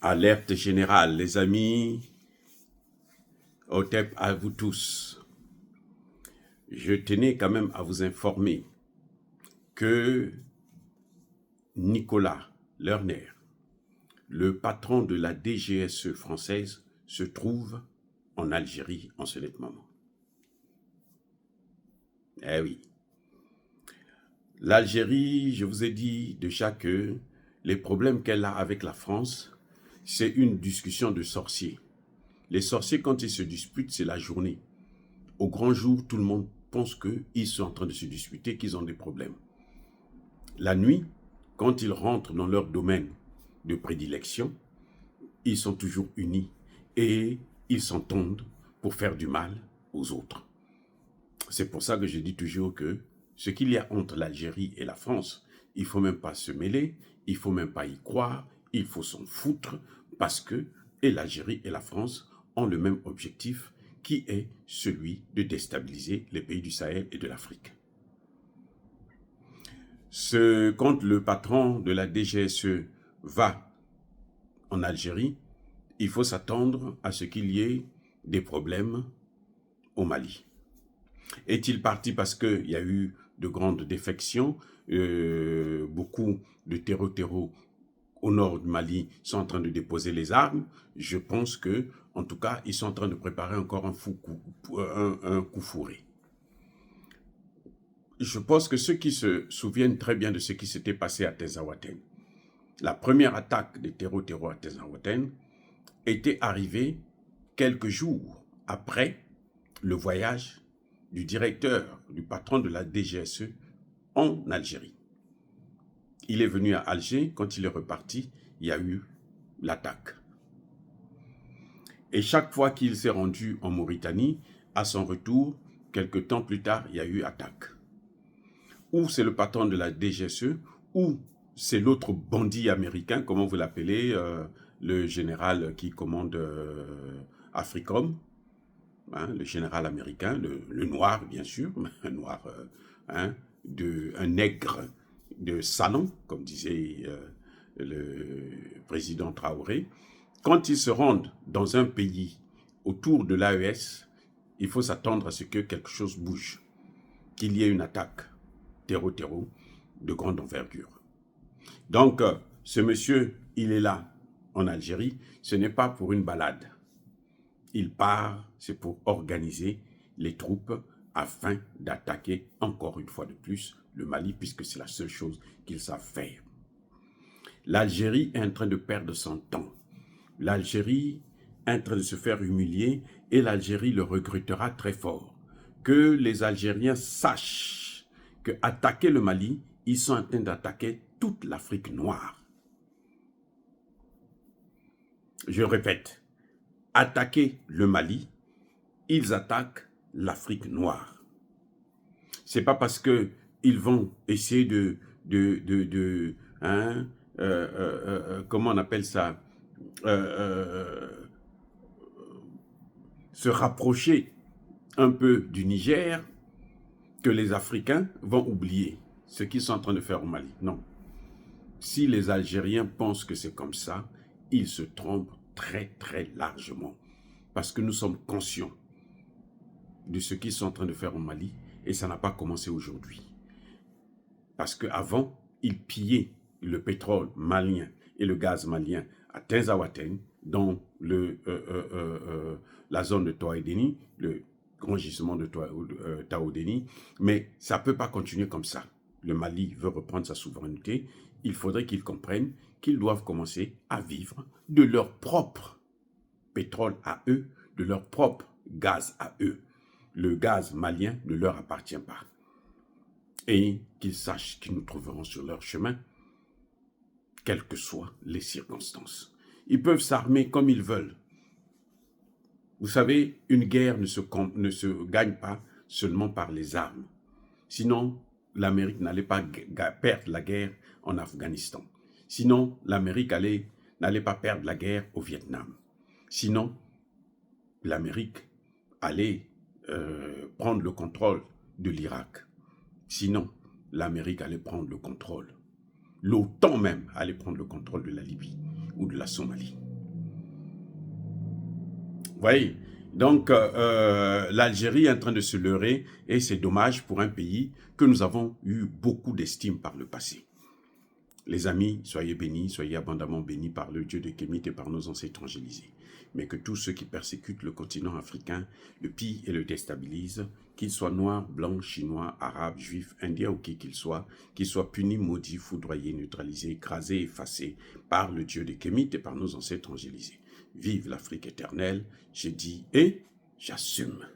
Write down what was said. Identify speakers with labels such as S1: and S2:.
S1: Alerte générale, les amis, Otep à vous tous. Je tenais quand même à vous informer que Nicolas Lerner, le patron de la DGSE française, se trouve en Algérie en ce moment. Eh oui. L'Algérie, je vous ai dit déjà que les problèmes qu'elle a avec la France, c'est une discussion de sorciers. Les sorciers, quand ils se disputent, c'est la journée. Au grand jour, tout le monde pense qu'ils sont en train de se disputer, qu'ils ont des problèmes. La nuit, quand ils rentrent dans leur domaine de prédilection, ils sont toujours unis et ils s'entendent pour faire du mal aux autres. C'est pour ça que je dis toujours que ce qu'il y a entre l'Algérie et la France, il ne faut même pas se mêler, il ne faut même pas y croire, il faut s'en foutre parce que et l'Algérie et la France ont le même objectif qui est celui de déstabiliser les pays du Sahel et de l'Afrique. Quand le patron de la DGSE va en Algérie, il faut s'attendre à ce qu'il y ait des problèmes au Mali. Est-il parti parce qu'il y a eu de grandes défections, beaucoup de terreaux au nord du Mali sont en train de déposer les armes? Je pense que, en tout cas, ils sont en train de préparer encore un coup fourré. Je pense que ceux qui se souviennent très bien de ce qui s'était passé à Tezawaten, la première attaque des terreaux à Tezawaten était arrivée quelques jours après le voyage du directeur, du patron de la DGSE en Algérie. Il est venu à Alger, quand il est reparti, il y a eu l'attaque. Et chaque fois qu'il s'est rendu en Mauritanie, à son retour, quelque temps plus tard, il y a eu attaque. Ou c'est le patron de la DGSE, ou c'est l'autre bandit américain, comment vous l'appelez, le général qui commande Africom, hein, le général américain, le noir bien sûr, un noir, un nègre de salon, comme disait le président Traoré. Quand ils se rendent dans un pays autour de l'AES, il faut s'attendre à ce que quelque chose bouge, qu'il y ait une attaque terreau de grande envergure. Donc, ce monsieur, il est là en Algérie, ce n'est pas pour une balade. Il part, c'est pour organiser les troupes afin d'attaquer encore une fois de plus le Mali, puisque c'est la seule chose qu'ils savent faire. L'Algérie est en train de perdre son temps. L'Algérie est en train de se faire humilier et l'Algérie le regrettera très fort. Que les Algériens sachent qu'attaquer le Mali, ils sont en train d'attaquer toute l'Afrique noire. Je répète, attaquer le Mali, ils attaquent l'Afrique noire. C'est pas parce que ils vont essayer comment on appelle ça, se rapprocher un peu du Niger que les Africains vont oublier ce qu'ils sont en train de faire au Mali. Non. Si les Algériens pensent que c'est comme ça, ils se trompent très très largement. Parce que nous sommes conscients de ce qu'ils sont en train de faire au Mali et ça n'a pas commencé aujourd'hui. Parce qu'avant, ils pillaient le pétrole malien et le gaz malien à Tezawaten, dans la zone de Toaïdeni, le grand gisement de Taodeni, mais ça ne peut pas continuer comme ça. Le Mali veut reprendre sa souveraineté, il faudrait qu'ils comprennent qu'ils doivent commencer à vivre de leur propre pétrole à eux, de leur propre gaz à eux. Le gaz malien ne leur appartient pas. Et qu'ils sachent qu'ils nous trouveront sur leur chemin, quelles que soient les circonstances. Ils peuvent s'armer comme ils veulent. Vous savez, une guerre ne se gagne pas seulement par les armes. Sinon, l'Amérique n'allait pas perdre la guerre en Afghanistan. Sinon, l'Amérique n'allait pas perdre la guerre au Vietnam. Sinon, l'Amérique allait prendre le contrôle de l'Irak. Sinon, l'Amérique allait prendre le contrôle. L'OTAN même allait prendre le contrôle de la Libye ou de la Somalie. Vous voyez? Donc, l'Algérie est en train de se leurrer et c'est dommage pour un pays que nous avons eu beaucoup d'estime par le passé. Les amis, soyez bénis, soyez abondamment bénis par le Dieu de Kémit et par nos ancêtres angélisés. Mais que tous ceux qui persécutent le continent africain le pillent et le déstabilisent, qu'ils soient noirs, blancs, chinois, arabes, juifs, indiens ou qui qu'ils soient punis, maudits, foudroyés, neutralisés, écrasés, effacés par le Dieu de Kémit et par nos ancêtres angélisés. Vive l'Afrique éternelle, j'ai dit et j'assume.